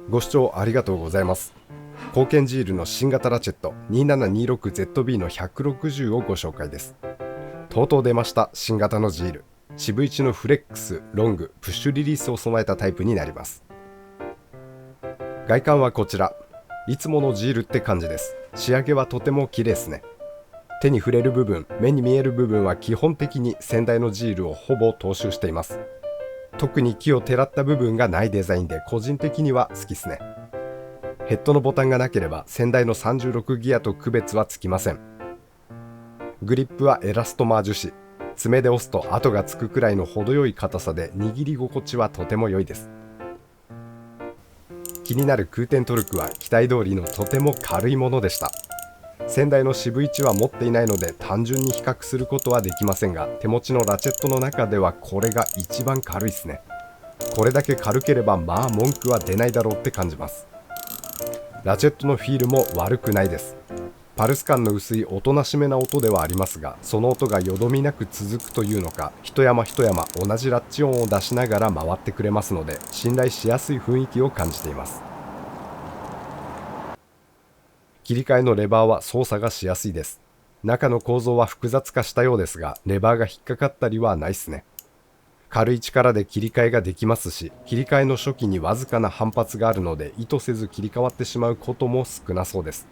ご視聴ありがとうございます。貢献ジールの新型ラチェット 2726ZB の160をご紹介です。とうとう出ました新型のジール。渋1のフレックス、ロング、プッシュリリースを備えたタイプになります。外観はこちら。いつものジールって感じです。仕上げはとても綺麗ですね。手に触れる部分、目に見える部分は基本的に先代のジールをほぼ踏襲しています。特に木をてらった部分がないデザインで個人的には好きですね。ヘッドのボタンがなければ先代の36ギアと区別はつきません。グリップはエラストマー樹脂。爪で押すと跡がつくくらいの程よい硬さで握り心地はとても良いです。気になる空転トルクは期待通りのとても軽いものでした。先代の渋1は持っていないので単純に比較することはできませんが、手持ちのラチェットの中ではこれが一番軽いですね。これだけ軽ければまあ文句は出ないだろうって感じます。ラチェットのフィールも悪くないです。パルス感の薄いおとなしめな音ではありますが、その音がよどみなく続くというのか、一山一山同じラッチ音を出しながら回ってくれますので、信頼しやすい雰囲気を感じています。切り替えのレバーは操作がしやすいです。中の構造は複雑化したようですが、レバーが引っかかったりはないっすね。軽い力で切り替えができますし、切り替えの初期にわずかな反発があるので意図せず切り替わってしまうことも少なそうです。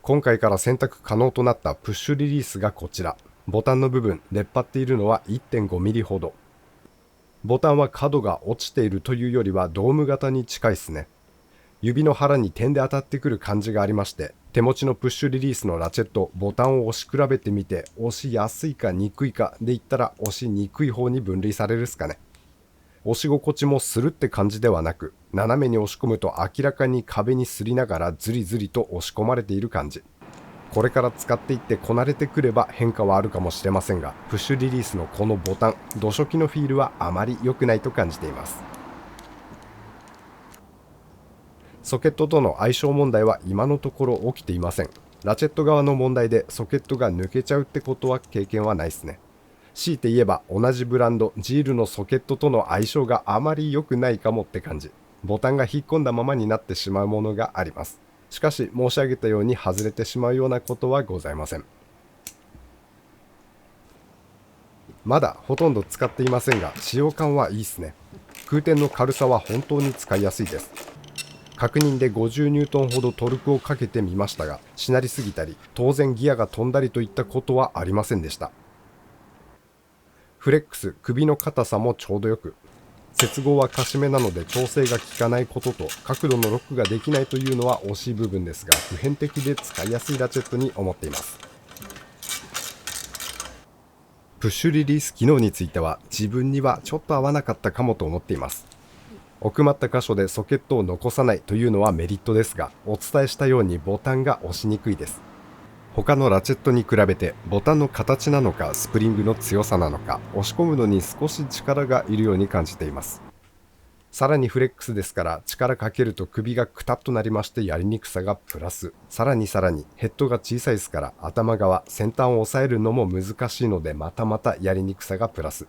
今回から選択可能となったプッシュリリースがこちら。ボタンの部分、出っ張っているのは 1.5 ミリほど。ボタンは角が落ちているというよりはドーム型に近いっすね。指の腹に点で当たってくる感じがありまして、手持ちのプッシュリリースのラチェット、ボタンを押し比べてみて、押しやすいかにくいかで言ったら押しにくい方に分類されるっすかね。押し心地もするって感じではなく、斜めに押し込むと明らかに壁にすりながらズリズリと押し込まれている感じ。これから使っていってこなれてくれば変化はあるかもしれませんが、プッシュリリースのこのボタン、土初期のフィールはあまり良くないと感じています。ソケットとの相性問題は今のところ起きていません。ラチェット側の問題でソケットが抜けちゃうってことは経験はないですね。強いて言えば同じブランドジールのソケットとの相性があまり良くないかもって感じ。ボタンが引っ込んだままになってしまうものがあります。しかし申し上げたように外れてしまうようなことはございません。まだほとんど使っていませんが使用感はいいですね。空転の軽さは本当に使いやすいです。確認で50ニュートンほどトルクをかけてみましたが、しなりすぎたり当然ギアが飛んだりといったことはありませんでした。フレックス、首の硬さもちょうどよく、接合はかしめなので調整が効かないことと角度のロックができないというのは惜しい部分ですが、普遍的で使いやすいラチェットに思っています。プッシュリリース機能については自分にはちょっと合わなかったかもと思っています。奥まった箇所でソケットを残さないというのはメリットですが、お伝えしたようにボタンが押しにくいです。他のラチェットに比べてボタンの形なのかスプリングの強さなのか、押し込むのに少し力がいるように感じています。さらにフレックスですから力かけると首がクタッとなりましてやりにくさがプラス。さらにヘッドが小さいですから頭側、先端を押さえるのも難しいのでまたやりにくさがプラス。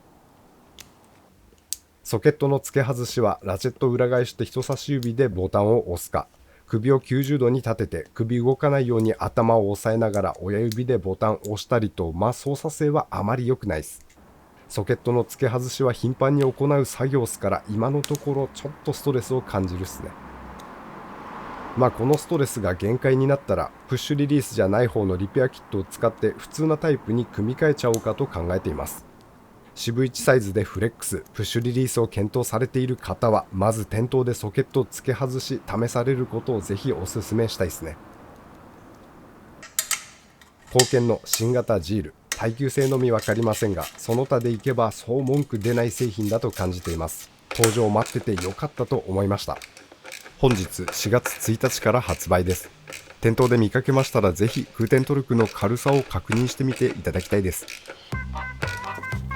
ソケットの付け外しはラチェットを裏返して人差し指でボタンを押すか、首を90度に立てて首動かないように頭を押さえながら親指でボタンを押したりと、操作性はあまり良くないです。ソケットの付け外しは頻繁に行う作業ですから今のところちょっとストレスを感じるっすね。このストレスが限界になったらプッシュリリースじゃない方のリペアキットを使って普通なタイプに組み替えちゃおうかと考えています。渋1サイズでフレックス、プッシュリリースを検討されている方は、まず店頭でソケットを付け外し、試されることをぜひお勧めしたいですね。貢献の新型ジール、耐久性のみ分かりませんが、その他でいけばそう文句出ない製品だと感じています。登場を待っててよかったと思いました。本日4月1日から発売です。店頭で見かけましたらぜひ空転トルクの軽さを確認してみていただきたいです。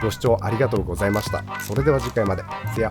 ご視聴ありがとうございました。それでは次回まで。せや。